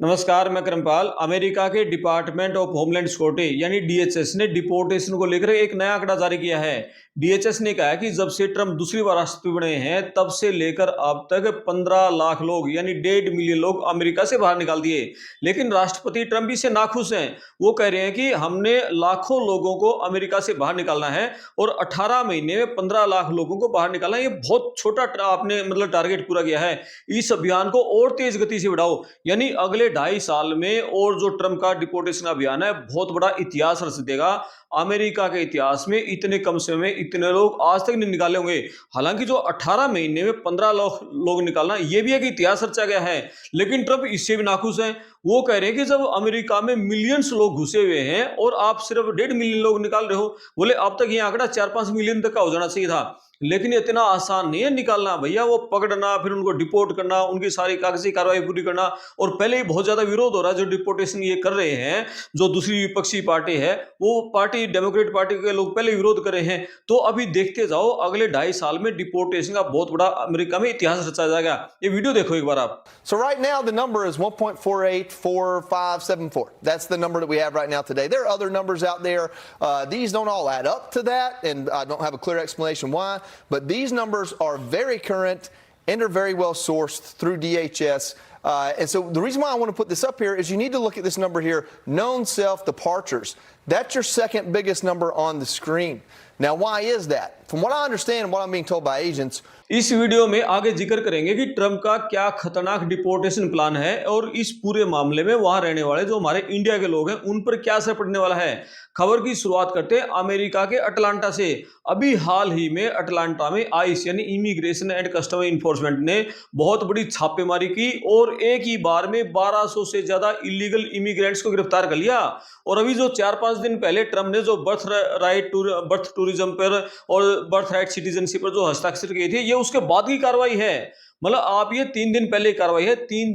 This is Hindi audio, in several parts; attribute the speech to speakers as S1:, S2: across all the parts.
S1: नमस्कार, मैं करमपाल। अमेरिका के डिपार्टमेंट ऑफ होमलैंड सिक्योरिटी यानी डीएचएस ने डिपोर्टेशन को लेकर एक नया आंकड़ा जारी किया है। डीएचएस ने कहा है कि जब से ट्रंप दूसरी बार राष्ट्रपति बने हैं तब से लेकर अब तक 15 लाख लोग यानी 1.5 मिलियन लोग अमेरिका से बाहर निकाल दिए। लेकिन राष्ट्रपति ट्रंप इससे नाखुश हैं। वो कह रहे हैं कि हमने लाखों लोगों को अमेरिका से बाहर निकालना है और 18 महीने में 15 लाख लोगों को बाहर निकालना है। ये बहुत छोटा आपने टारगेट पूरा किया है। इस अभियान को और तेज गति से बढ़ाओ, यानी अगले 2.5 साल में और जो ट्रंप का डिपोर्टेशन अभियान है बहुत बड़ा इतिहास रच देगा। अमेरिका के इतिहास में इतने कम समय में इतने लोग आज तक नहीं निकाले होंगे। हालांकि जो 18 महीने में 15 लोग निकालना ये भी एक इतिहास रचा गया है, लेकिन ट्रंप इससे भी नाखुश हैं। वो कह रहे हैं कि जब अमेरिका में मिलियंस लोग घुसे हुए हैं और आप सिर्फ 1.5 मिलियन लोग निकाल रहे हो, बोले अब तक ये आंकड़ा 4-5 मिलियन तक का हो जाना चाहिए था। लेकिन इतना आसान नहीं है निकालना भैया, वो पकड़ना फिर उनको डिपोर्ट करना, उनकी सारी कागजी कार्रवाई पूरी करना। और पहले ही बहुत ज्यादा विरोध हो रहा है। जो डिपोर्टेशन ये कर रहे हैं, जो दूसरी विपक्षी पार्टी है, वो पार्टी डेमोक्रेट पार्टी के लोग पहले विरोध कर रहे हैं। तो अभी देखते जाओ अगले 2.5 साल में डिपोर्टेशन का बहुत बड़ा अमेरिका में इतिहास रचा जाएगा। ये वीडियो देखो एक बार आप।
S2: So right now the number is 1.484574. That's the number that we have right now today. There are other numbers out there. These don't all add up to that, and I don't have a clear explanation why. But these numbers are very current and are very well sourced through DHS. And so the reason why I want to put this up here is you need to look at this number here, known self departures. That's your second biggest number on the screen. Now, why is that? From what I understand and what I'm being told by agents,
S1: इस वीडियो में आगे जिक्र करेंगे कि ट्रंप का क्या खतरनाक डिपोर्टेशन प्लान है और इस पूरे मामले में वहां रहने वाले जो हमारे इंडिया के लोग हैं उन पर क्या असर पड़ने वाला है। खबर की शुरुआत करते हैं अमेरिका के अटलांटा से। अभी हाल ही में अटलांटा में आइस यानी इमिग्रेशन एंड कस्टम इन्फोर्समेंट ने बहुत बड़ी छापेमारी की और एक ही बार में 1200 से ज्यादा इलीगल इमिग्रेंट्स को गिरफ्तार कर लिया। और अभी जो 4-5 दिन पहले ट्रंप ने जो बर्थ टूरिज्म पर और बर्थ राइट सिटीजनशिप पर जो हस्ताक्षर किए थे, ये उसके बाद की कार्रवाई है। मतलब आप ये 3 दिन पहले कार्रवाई है। 3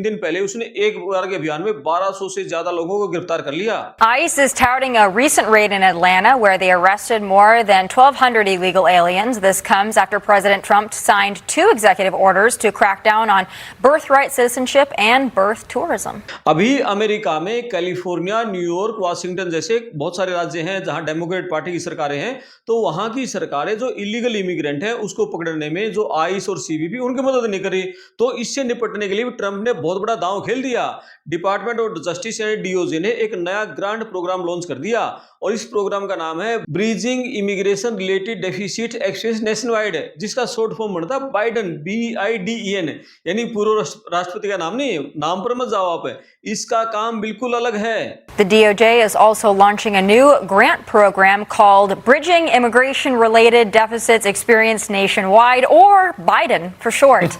S1: दिन पहले उसने एक बार के अभियान में 1200 से ज्यादा लोगों को गिरफ्तार कर लिया।
S3: ICE is touting a recent raid in Atlanta where they arrested more than 1,200 illegal aliens. This comes after President Trump signed 2 executive orders to crack down on birthright citizenship and birth tourism.
S1: अभी अमेरिका में कैलिफोर्निया, न्यूयॉर्क, वाशिंगटन जैसे बहुत सारे राज्य हैं जहां डेमोक्रेट पार्टी की सरकारें हैं। तो वहां की सरकारें जो इलीगल इमिग्रेंट है उसको पकड़ने में जो आइस और सीबीपी उनकी मदद नहीं करी। तो इससे निपटने के लिए भी ट्रंप ने बहुत बड़ा दांव खेल दिया। डिपार्टमेंट ऑफ जस्टिस यानी डीओजे ने एक नया ग्रांट प्रोग्राम लॉन्च कर दिया और इस प्रोग्राम का नाम है bridging immigration related deficit expense nationwide, जिसका शॉर्ट फॉर्म बनता है बाइडन, BIDEN। यानी पूर्व राष्ट्रपति का नाम नहीं, नाम पर मत जाओ आप, इसका काम बिल्कुल अलग है।
S3: The DOJ is also launching a new grant program called Bridging Immigration Related Deficits Experienced Nationwide, or Biden for short.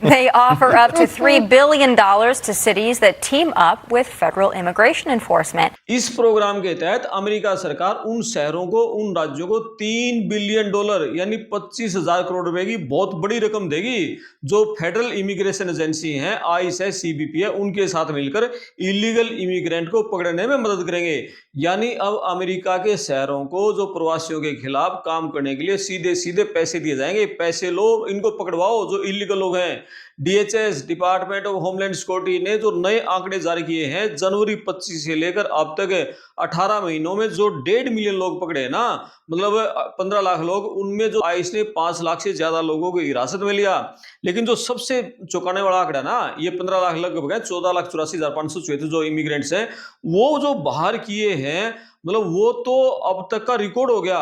S3: They offer up to $3 billion to cities that team up with federal immigration enforcement.
S1: इस प्रोग्राम के तहत अमेरिका सरकार उन शहरों को, उन राज्यों को $3 बिलियन यानी 25,000 करोड़ रुपए की बहुत बड़ी रकम देगी, जो फेडरल इमिग्रेशन एजेंसी हैं, आइस है, सीबीपी है, उनके साथ मिलकर इलीगल इमिग्रेंट को पकड़ने में मदद करेंगे। यानी अब अमेरिका के शहरों को जो प्रवासियों के खिलाफ काम करने के लिए सीधे सीधे पैसे दिए जाएंगे। पैसे लो, इनको पकड़वाओ जो इलीगल लोग हैं। DHS, department of homeland security ने जो नए आंकड़े जारी किए हैं, जनवरी 25 से लेकर अब तक 18 महीनों में जो 1.5 मिलियन लोग पकड़े ना, मतलब 15 लाख लोग, उनमें जो आइस ने 5 लाख से ज्यादा लोगों को हिरासत में लिया। लेकिन जो सबसे चौंकाने वाला आंकड़ा ना, ये 15 लाख लगभग है, 14,84,574 जो इमिग्रेंट्स हैं वो जो बाहर किए हैं, मतलब वो तो अब तक का रिकॉर्ड हो गया।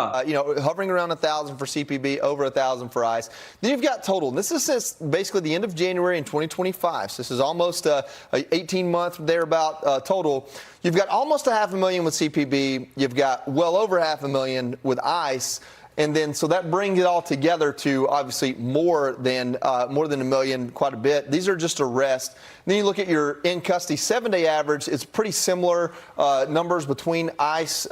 S2: hovering around 1,000 for CPB, over 1,000 for ICE. Then you've got total. And this is since basically the end of January in 2025. So this is almost a 18-month thereabout total. You've got almost 500,000 with CPB. You've got well over 500,000 with ICE. And then, so that brings it all together to obviously more than a million, quite a bit. These are just arrests. Then you look at your in custody 7-day average. It's pretty similar numbers between ICE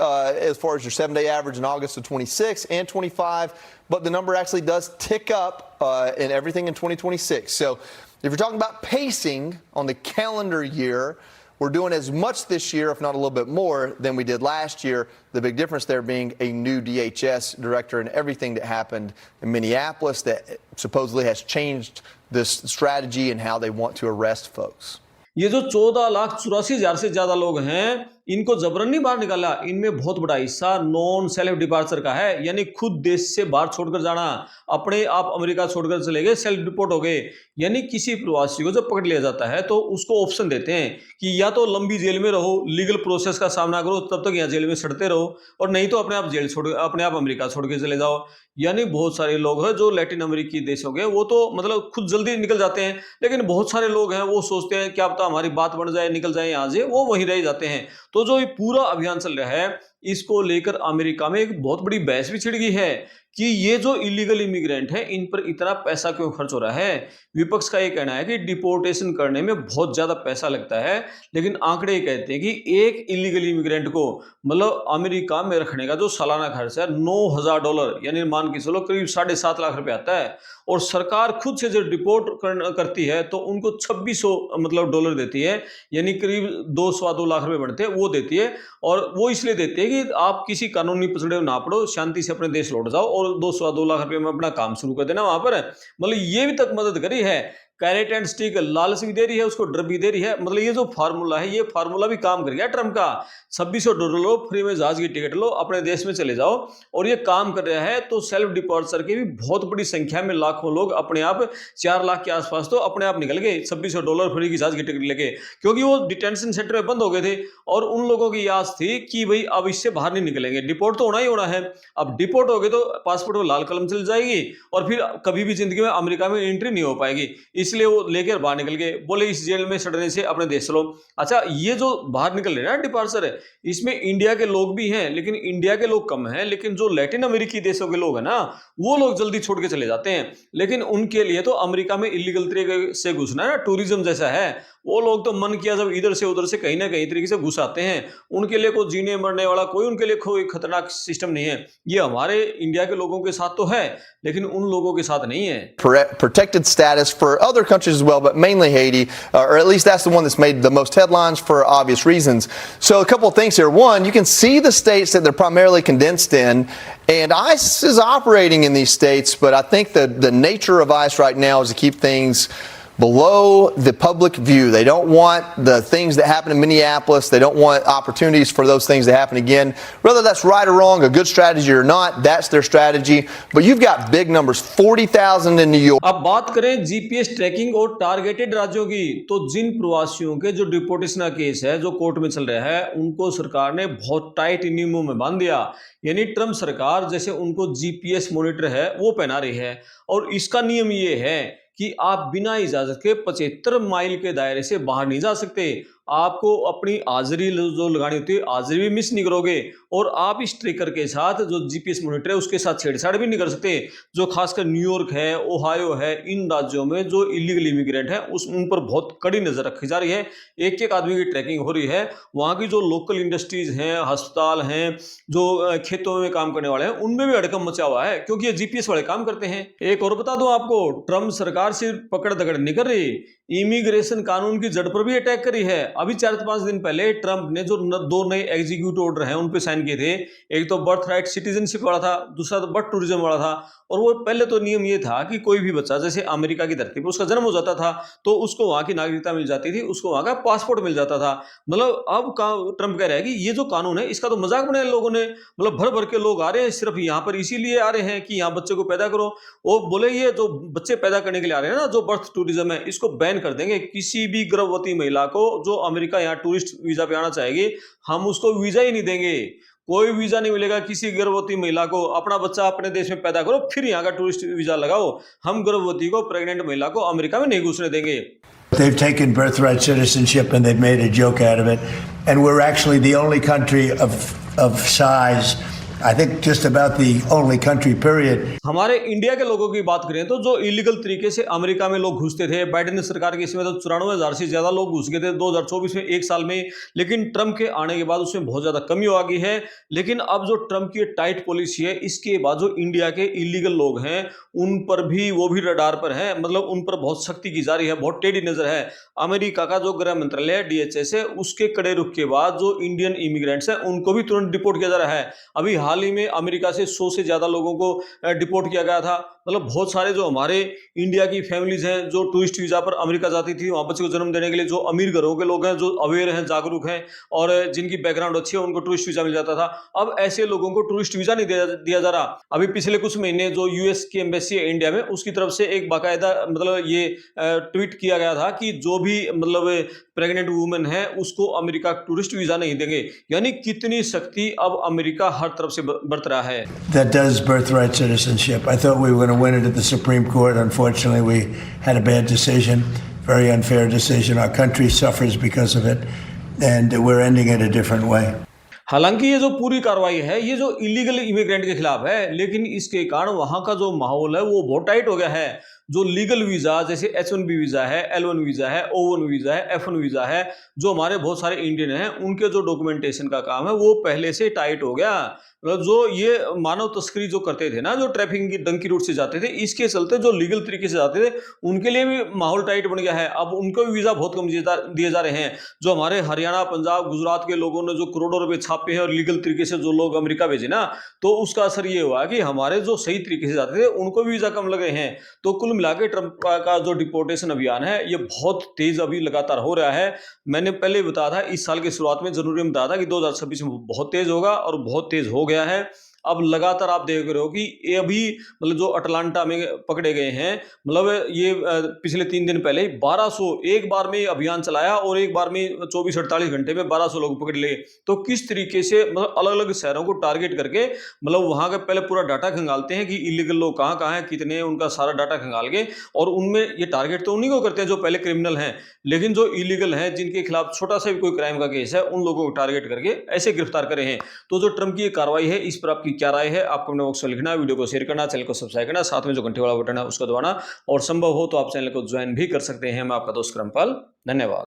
S2: as far as your 7-day average in August of 26 and 25. But the number actually does tick up in everything in 2026. So if you're talking about pacing on the calendar year, we're doing as much this year, if not a little bit more, than we did last year. The big difference there being a new DHS director and everything that happened in Minneapolis that supposedly has changed this strategy and how they want to arrest folks.
S1: ये जो 14,84,000 से ज्यादा लोग हैं, इनको जबरन नहीं बाहर निकाला, इनमें बहुत बड़ा हिस्सा नॉन सेल्फ डिपार्चर का है, यानी खुद देश से बाहर छोड़कर जाना, अपने आप अमेरिका छोड़कर चले गए, सेल्फ डिपोर्ट हो गए। यानी किसी प्रवासी को जब पकड़ लिया जाता है तो उसको ऑप्शन देते हैं कि या तो लंबी जेल में रहो, लीगल प्रोसेस का सामना करो, तब तक यहाँ जेल में सड़ते रहो, और नहीं तो अपने आप जेल छोड़, अपने आप अमेरिका छोड़ के चले जाओ। यानी बहुत सारे लोग हैं जो लैटिन अमेरिकी देशों के, वो तो मतलब खुद जल्दी निकल जाते हैं, लेकिन बहुत सारे लोग हैं वो सोचते हैं क्या पता हमारी बात बन जाए, निकल जाए यहाँ से, वो वहीं रह जाते हैं। तो जो ये पूरा अभियान चल रहा है, इसको लेकर अमेरिका में एक बहुत बड़ी बहस भी छिड़ गई है कि ये जो इलीगल इमिग्रेंट है, इन पर इतना पैसा क्यों खर्च हो रहा है। विपक्ष का ये कहना है कि डिपोर्टेशन करने में बहुत ज्यादा पैसा लगता है, लेकिन आंकड़े कहते हैं कि एक इलीगल इमिग्रेंट को मतलब अमेरिका में रखने का जो सालाना खर्च है $9,000, यानी मान के चलो करीब 7.5 लाख रुपए आता है, और सरकार खुद से जो डिपोर्ट करती है तो उनको 2600 मतलब डॉलर देती है, यानी करीब 2-2.25 लाख रुपए बनते हैं, वो देती है। और वो इसलिए देती है कि आप किसी कानूनी पसड़े में ना पड़ो, शांति से अपने देश लौट जाओ और 2-2.25 लाख रुपए में अपना काम शुरू कर देना वहां पर। मतलब ये भी तक मदद करी है, कैरेट एंड स्टिक, लालच भी दे रही है उसको, डर भी दे रही है। मतलब ये जो फार्मूला है, ये फार्मूला भी काम कर गया ट्रम्प का। $2600 लो, फ्री में जहाज की टिकट लो, अपने देश में चले जाओ, और ये काम कर रहा है। तो सेल्फ डिपार्चर की भी बहुत बड़ी संख्या में लाखों लोग अपने आप 4 लाख के आसपास तो अपने आप निकल गए $2600 फ्री की जहाज की टिकट लेके, क्योंकि वो डिटेंशन सेंटर में बंद हो गए थे और उन लोगों की आस थी कि भाई अब इससे बाहर नहीं निकलेंगे, डिपोर्ट तो होना ही होना है। अब डिपोर्ट हो गए तो पासपोर्ट में लाल कलम चल जाएगी और फिर कभी भी जिंदगी में अमेरिका में एंट्री नहीं हो पाएगी, इसलिए वो लेकर बाहर निकल गए, बोले इस जेल में सड़ने से अपने देश चलो। अच्छा, ये जो बाहर निकल रहे हैं ना डिपार्चर है, इसमें इंडिया के लोग भी हैं, लेकिन इंडिया के लोग कम हैं, लेकिन जो लैटिन अमेरिकी देशों के लोग हैं ना, वो लोग जल्दी छोड़ के चले जाते हैं। लेकिन उनके लिए तो अमेरिका में इलीगल तरीके से घुसना है ना, टूरिज्म जैसा है, वो लोग तो मन किया जब इधर से उधर से कहीं ना कहीं तरीके से घुस आते हैं। उनके लिए कोई जीने मरने वाला कोई उनके लिए कोई खतरनाक सिस्टम नहीं है। ये हमारे इंडिया के लोगों के साथ तो है, लेकिन उन लोगों के साथ नहीं है।
S2: Protected status for other countries as well, but mainly Haiti, or at least that's the one that's made the most headlines for obvious reasons. So a couple of things here. One, you can see the states that they're primarily condensed in, and ICE is operating in these states, but I think the nature of ICE right now is to keep things below the public view. They don't want the things that happen in Minneapolis. They don't want opportunities for those things to happen again. Whether that's right or wrong, a good strategy or not, that's their strategy. But you've got big numbers, 40,000 in New York.
S1: अब बात करें जीपीएस ट्रैकिंग और टारगेटेड राज्यों की, तो जिन प्रवासियों के जो डिपोर्टेशन का केस है जो कोर्ट में चल रहा है, उनको सरकार ने बहुत टाइट नियमों में बांध दिया। यानी ट्रम्प सरकार जैसे उनको जीपीएस मॉनिटर है वो पहना रही है, और इसका नियम ये है कि आप बिना इजाजत के 75 माइल के दायरे से बाहर नहीं जा सकते। आपको अपनी हाजिरी जो लगानी होती है, हाजिरी भी मिस नहीं करोगे, और आप इस ट्रैकर के साथ जो जीपीएस मॉनिटर है उसके साथ छेड़छाड़ भी नहीं कर सकते। जो खासकर न्यूयॉर्क है, ओहायो है, इन राज्यों में जो इलीगल इमिग्रेंट है उन पर बहुत कड़ी नजर रखी जा रही है। एक एक आदमी की ट्रैकिंग हो रही है। वहाँ की जो लोकल इंडस्ट्रीज हैं, अस्पताल हैं, जो खेतों में काम करने वाले हैं, उनमें भी हड़कंप मचा हुआ है, क्योंकि ये जीपीएस वाले काम करते हैं। एक और बता दूं आपको, ट्रम्प सरकार सिर्फ पकड़ दकड़ नहीं कर रही, इमिग्रेशन कानून की जड़ पर भी अटैक करी है। अभी 4-5 दिन पहले ट्रम्प ने जो 2 नए एग्जीक्यूटिव ऑर्डर हैं उन पे साइन किए थे। एक तो बर्थ राइट सिटीजनशिप वाला था, दूसरा तो बर्थ टूरिज्म वाला था। और वो पहले तो नियम ये था कि कोई भी बच्चा जैसे अमेरिका की धरती पर उसका जन्म हो जाता था तो उसको वहां की नागरिकता मिल जाती थी, उसको वहां का पासपोर्ट मिल जाता था। मतलब अब ट्रम्प कह रहा है कि ये जो कानून है इसका तो मजाक बनाया लोगों ने। मतलब भर भर के लोग आ रहे हैं, सिर्फ यहाँ पर इसीलिए आ रहे हैं कि यहाँ बच्चे को पैदा करो। वो बोले ये जो बच्चे पैदा करने के लिए आ रहे हैं ना, जो बर्थ टूरिज्म है, इसको बैन कर देंगे। किसी भी गर्भवती महिला को जो अमेरिका यहाँ टूरिस्ट वीजा पे आना चाहेगी, हम उसको वीजा ही नहीं देंगे। कोई वीजा नहीं मिलेगा किसी गर्भवती महिला को। अपना बच्चा अपने देश में पैदा करो, फिर यहाँ का टूरिस्ट वीजा लगाओ। हम गर्भवती को, प्रेग्नेंट महिला को अमेरिका में नहीं घुसने देंगे।
S4: They've taken birthright citizenship and they've made a joke out of it. And we're actually the only country of size, I think just about the only country, period.
S1: हमारे इंडिया के लोगों की बात करें तो जो इलीगल तरीके से अमेरिका में लोग घुसते थे, बाइडेन सरकार के इसमें तो 94,000 से ज्यादा लोग घुस गए थे 2024 में, एक साल में। लेकिन ट्रम्प के आने के बाद उसमें बहुत ज्यादा कमी आ गई है। लेकिन अब जो ट्रम्प की टाइट पॉलिसी है, इसके बाद जो इंडिया के इलीगल लोग हैं उन पर भी, वो भी रडार पर है। मतलब उन पर बहुत सख्ती की जा रही है, बहुत टेढ़ी नजर है। अमेरिका का जो गृह मंत्रालय DHS है, उसके कड़े रुख के बाद जो इंडियन इमिग्रेंट्स हैं उनको भी तुरंत डिपोर्ट किया जा रहा है। अभी हाल ही में अमेरिका से 100 से ज्यादा लोगों को डिपोर्ट किया गया था। मतलब बहुत सारे जो हमारे इंडिया की फैमिलीज हैं जो टूरिस्ट वीजा पर अमेरिका जाती थी वहाँ बच्चे को जन्म देने के लिए, जो अमीर घरों के लोग हैं जो अवेयर हैं, जागरूक हैं और जिनकी बैकग्राउंड अच्छी है उनको टूरिस्ट वीजा मिल जाता था। अब ऐसे लोगों को टूरिस्ट वीजा नहीं दिया जा रहा। अभी पिछले कुछ महीने जो यूएस की एम्बेसी है इंडिया में, उसकी तरफ से एक बाकायदा मतलब ये ट्वीट किया गया था कि जो भी मतलब प्रेग्नेंट वुमेन है उसको अमेरिका टूरिस्ट वीजा नहीं देंगे। यानी कितनी सख्ती अब अमेरिका हर तरफ से बरत रहा है।
S4: That does birthright citizenship. I thought we were going to win it at the Supreme Court. Unfortunately, we had a bad decision, very unfair decision. Our country suffers because of it, and we're ending it a different way.
S1: हालांकि ये जो पूरी कार्रवाई है ये जो इलीगल इमिग्रेंट के खिलाफ है, लेकिन इसके कारण वहां का जो माहौल है वो बहुत टाइट हो गया है। जो लीगल वीजा जैसे H1B वीजा है, L1 वीजा है, O1 वीजा है, F1 वीजा है, जो हमारे बहुत सारे इंडियन हैं उनके जो डॉक्यूमेंटेशन का काम है वो पहले से टाइट हो गया। मतलब जो ये मानव तस्करी जो करते थे ना, जो ट्रैफिकिंग की डंकी रूट से जाते थे, इसके चलते जो लीगल तरीके से जाते थे उनके लिए भी माहौल टाइट बन गया है। अब उनको भी वीजा बहुत कम दिए जा रहे हैं। जो हमारे हरियाणा, पंजाब, गुजरात के लोगों ने जो करोड़ों रुपए छापे हैं और लीगल तरीके से जो लोग अमेरिका भेजे ना, तो उसका असर ये हुआ कि हमारे जो सही तरीके से जाते थे उनको भी वीजा कम लगे हैं। तो कुल मिला के ट्रंप का जो डिपोर्टेशन अभियान है ये बहुत तेज अभी लगातार हो रहा है। मैंने पहले बताया था, इस साल की शुरुआत में जनवरी में बताया था कि 2026 में बहुत तेज होगा और बहुत तेज हो गया है। अब लगातार आप देख रहे हो कि ये अभी मतलब जो अटलांटा में पकड़े गए हैं, मतलब ये पिछले 3 दिन पहले 1200 एक बार में अभियान चलाया और एक बार में 24-48 घंटे में 1200 लोग पकड़ लिए। तो किस तरीके से मतलब अलग अलग शहरों को टारगेट करके मतलब वहां का पहले पूरा डाटा खंगालते हैं कि इलीगल लोग कहाँ कहाँ हैं, कितने हैं, उनका सारा डाटा खंगाल के, और उनमें ये टारगेट तो उन्हीं को करते हैं जो पहले क्रिमिनल हैं, लेकिन जो इलीगल हैं जिनके खिलाफ छोटा सा भी कोई क्राइम का केस है उन लोगों को टारगेट करके ऐसे गिरफ्तार करे हैं। तो जो ट्रंप की ये कार्रवाई है इस पर आपकी क्या राय है, आपको कमेंट बॉक्स में लिखना, वीडियो को शेयर करना, चैनल को सब्सक्राइब करना, साथ में जो घंटे वाला बटन है उसको दबाना, और संभव हो तो आप चैनल को ज्वाइन भी कर सकते हैं। मैं आपका दोस्त क्रमपाल, धन्यवाद।